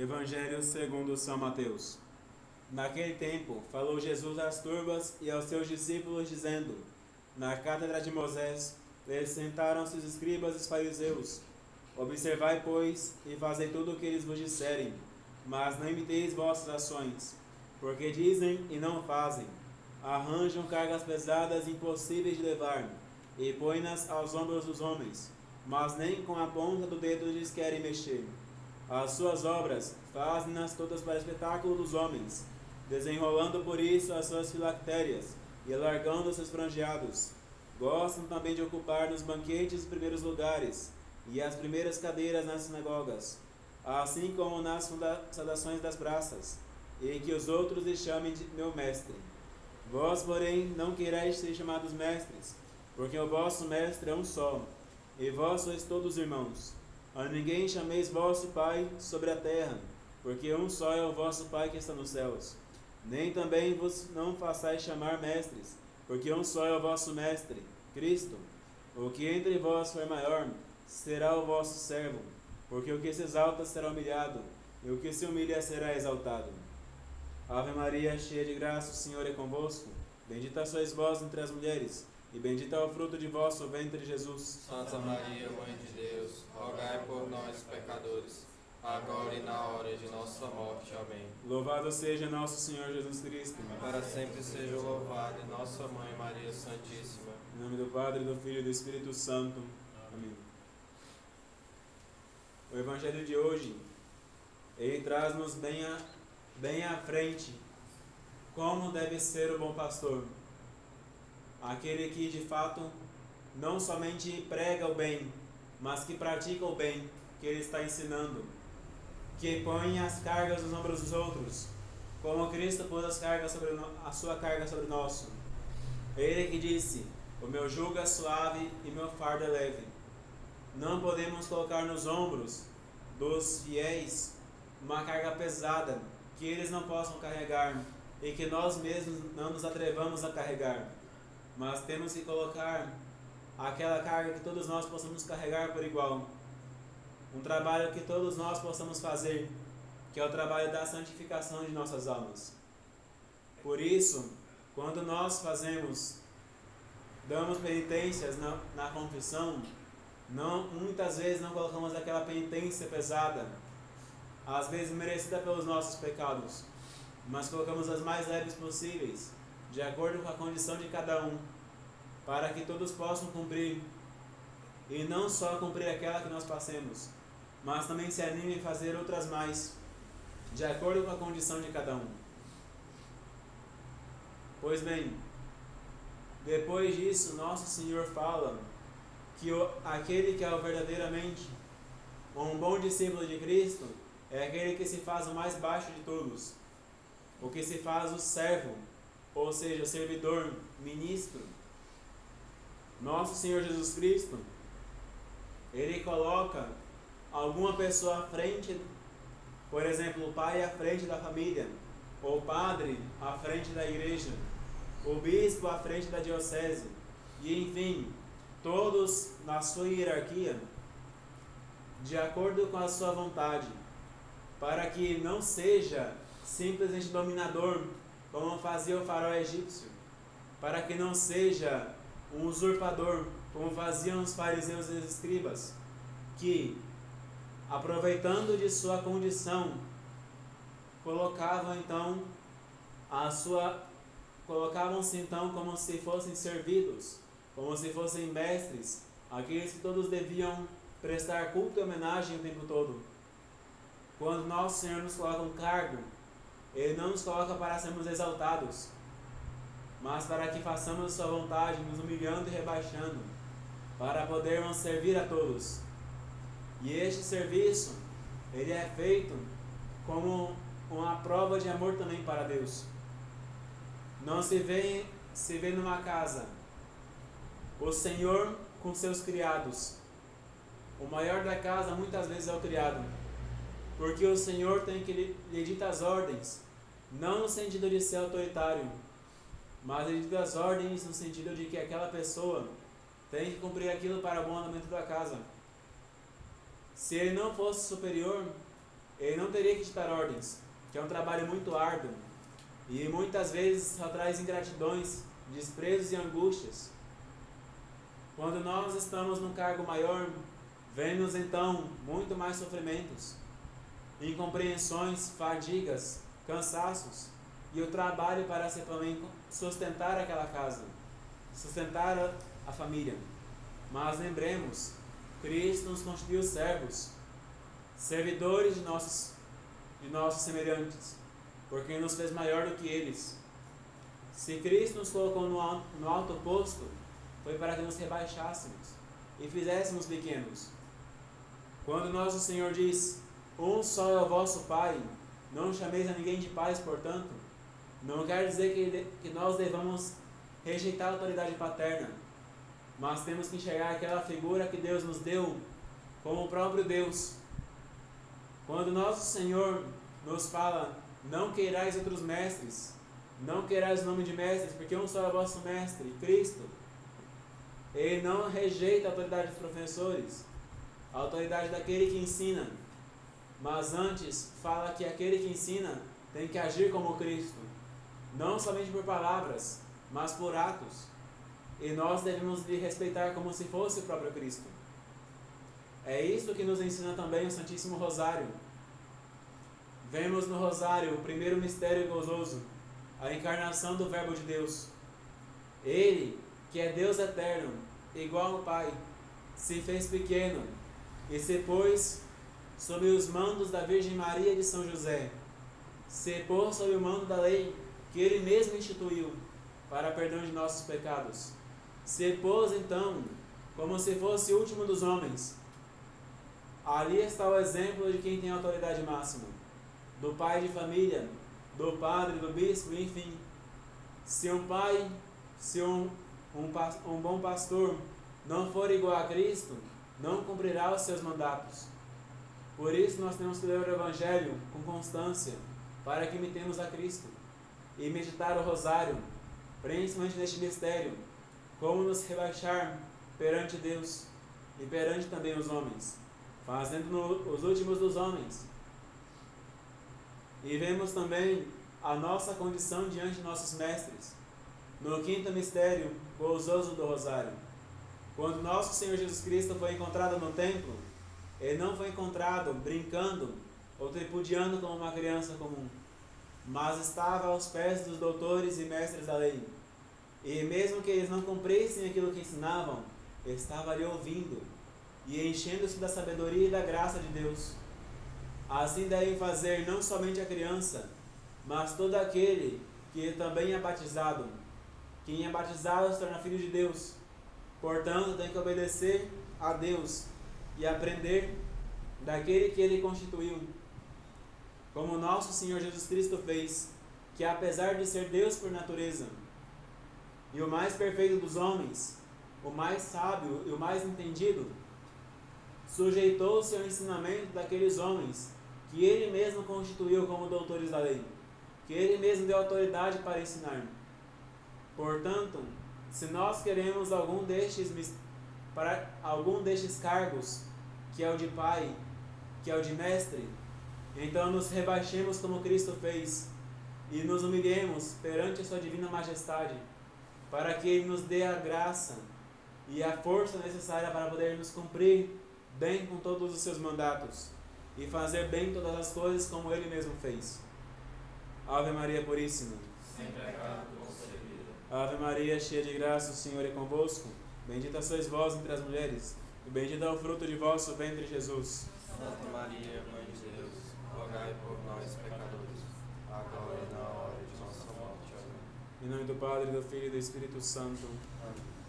Evangelho segundo São Mateus. Naquele tempo, falou Jesus às turbas e aos seus discípulos, dizendo: Na cátedra de Moisés, sentaram-se os escribas e os fariseus. Observai, pois, e fazei tudo o que eles vos disserem, mas não imiteis vossas ações, porque dizem e não fazem. Arranjam cargas pesadas impossíveis de levar, e põem-nas aos ombros dos homens, mas nem com a ponta do dedo lhes querem mexer. As suas obras fazem-nas todas para espetáculo dos homens, desenrolando por isso as suas filactérias e alargando os seus franjeados. Gostam também de ocupar nos banquetes os primeiros lugares e as primeiras cadeiras nas sinagogas, assim como nas saudações das praças, e que os outros lhe chamem de meu mestre. Vós, porém, não querais ser chamados mestres, porque o vosso mestre é um só, e vós sois todos irmãos. A ninguém chameis vosso Pai sobre a terra, porque um só é o vosso Pai que está nos céus. Nem também vos não façais chamar mestres, porque um só é o vosso Mestre, Cristo. O que entre vós for maior, será o vosso servo, porque o que se exalta será humilhado, e o que se humilha será exaltado. Ave Maria, cheia de graça, o Senhor é convosco. Bendita sois vós entre as mulheres, e bendito é o fruto de vosso ventre, Jesus. Santa Maria, Mãe de Deus, rogai por nós, pecadores, agora e na hora de nossa morte. Amém. Louvado seja nosso Senhor Jesus Cristo. Para sempre seja louvado nossa Mãe Maria Santíssima. Em nome do Padre, do Filho e do Espírito Santo. Amém. O Evangelho de hoje, ele traz-nos bem à frente como deve ser o bom pastor. Aquele que de fato não somente prega o bem, mas que pratica o bem que ele está ensinando, que põe as cargas nos ombros dos outros, como Cristo pôs a sua carga sobre o nosso. Ele que disse: o meu jugo é suave e meu fardo é leve. Não podemos colocar nos ombros dos fiéis uma carga pesada que eles não possam carregar e que nós mesmos não nos atrevamos a carregar, mas temos que colocar aquela carga que todos nós possamos carregar por igual. Um trabalho que todos nós possamos fazer, que é o trabalho da santificação de nossas almas. Por isso, quando nós damos penitências na confissão, muitas vezes não colocamos aquela penitência pesada, às vezes merecida pelos nossos pecados, mas colocamos as mais leves possíveis, de acordo com a condição de cada um, para que todos possam cumprir, e não só cumprir aquela que nós passemos, mas também se animem a fazer outras mais, de acordo com a condição de cada um. Pois bem, depois disso, nosso Senhor fala que aquele que é verdadeiramente um bom discípulo de Cristo é aquele que se faz o mais baixo de todos, o que se faz o servo, ou seja, o servidor, ministro. Nosso Senhor Jesus Cristo, ele coloca alguma pessoa à frente, por exemplo, o pai à frente da família, ou o padre à frente da igreja, o bispo à frente da diocese, e enfim, todos na sua hierarquia, de acordo com a sua vontade, para que não seja simplesmente dominador, como fazia o faraó egípcio, para que não seja um usurpador, como faziam os fariseus e os escribas, que, aproveitando de sua condição, colocavam-se então como se fossem servidos, como se fossem mestres, aqueles que todos deviam prestar culto e homenagem o tempo todo. Quando nosso Senhor nos coloca um cargo, Ele não nos coloca para sermos exaltados, mas para que façamos sua vontade, nos humilhando e rebaixando, para podermos servir a todos. E este serviço, ele é feito como uma prova de amor também para Deus. Não se vê numa casa o Senhor com seus criados. O maior da casa muitas vezes é o criado, porque o Senhor tem que lhe dita as ordens, não no sentido de ser autoritário, mas lhe dita as ordens no sentido de que aquela pessoa tem que cumprir aquilo para o bom andamento da casa. Se ele não fosse superior, ele não teria que ditar ordens, que é um trabalho muito árduo, e muitas vezes só traz ingratidões, desprezos e angústias. Quando nós estamos num cargo maior, vemos então muito mais sofrimentos, incompreensões, fadigas, cansaços, e o trabalho para também sustentar aquela casa, sustentar a família. Mas lembremos, Cristo nos constituiu servos, servidores de nossos semelhantes, porque nos fez maior do que eles. Se Cristo nos colocou no alto posto, foi para que nos rebaixássemos e fizéssemos pequenos. Quando nosso Senhor diz, um só é o vosso Pai, não chameis a ninguém de pais, portanto, não quer dizer que nós devamos rejeitar a autoridade paterna, mas temos que enxergar aquela figura que Deus nos deu como o próprio Deus. Quando nosso Senhor nos fala, não queirais outros mestres, não queirais o nome de mestres, porque um só é o vosso mestre, Cristo. Ele não rejeita a autoridade dos professores, a autoridade daquele que ensina, mas antes fala que aquele que ensina tem que agir como Cristo, não somente por palavras, mas por atos. E nós devemos lhe respeitar como se fosse o próprio Cristo. É isso que nos ensina também o Santíssimo Rosário. Vemos no Rosário o primeiro mistério gozoso, a encarnação do Verbo de Deus. Ele, que é Deus eterno, igual ao Pai, se fez pequeno e se pôs sob os mandos da Virgem Maria e de São José. Se pôs sob o mando da lei que ele mesmo instituiu para perdão de nossos pecados. Se pôs então como se fosse o último dos homens. Ali está o exemplo de quem tem autoridade máxima, do pai de família, do padre, do bispo, enfim. Se um pai, se um bom pastor não for igual a Cristo, não cumprirá os seus mandatos. Por isso nós temos que ler o Evangelho com constância, para que imitemos a Cristo, e meditar o Rosário, principalmente neste mistério, como nos rebaixar perante Deus e perante também os homens, fazendo os últimos dos homens. E vemos também a nossa condição diante de nossos mestres, no quinto mistério gozoso do Rosário. Quando nosso Senhor Jesus Cristo foi encontrado no templo, ele não foi encontrado brincando ou tripudiando como uma criança comum, mas estava aos pés dos doutores e mestres da lei. E mesmo que eles não cumprissem aquilo que ensinavam, ele estava ali ouvindo e enchendo-se da sabedoria e da graça de Deus. Assim devem fazer não somente a criança, mas todo aquele que também é batizado. Quem é batizado se torna filho de Deus. Portanto, tem que obedecer a Deus e aprender daquele que ele constituiu, como nosso Senhor Jesus Cristo fez, que apesar de ser Deus por natureza, e o mais perfeito dos homens, o mais sábio e o mais entendido, sujeitou-se ao ensinamento daqueles homens que ele mesmo constituiu como doutores da lei, que ele mesmo deu autoridade para ensinar. Portanto, se nós queremos algum destes cargos, que é o de pai, que é o de mestre, então nos rebaixemos como Cristo fez e nos humilhemos perante a sua divina majestade, para que ele nos dê a graça e a força necessária para podermos cumprir bem com todos os seus mandatos e fazer bem todas as coisas como ele mesmo fez. Ave Maria Puríssima, sem pecado concebida. Ave Maria, cheia de graça, o Senhor é convosco. Bendita sois vós entre as mulheres, e bendito é o fruto de vosso ventre, Jesus. Santa Maria, Mãe de Deus, rogai por nós, pecadores, agora e na hora de nossa morte. Amém. Em nome do Padre, do Filho e do Espírito Santo. Amém.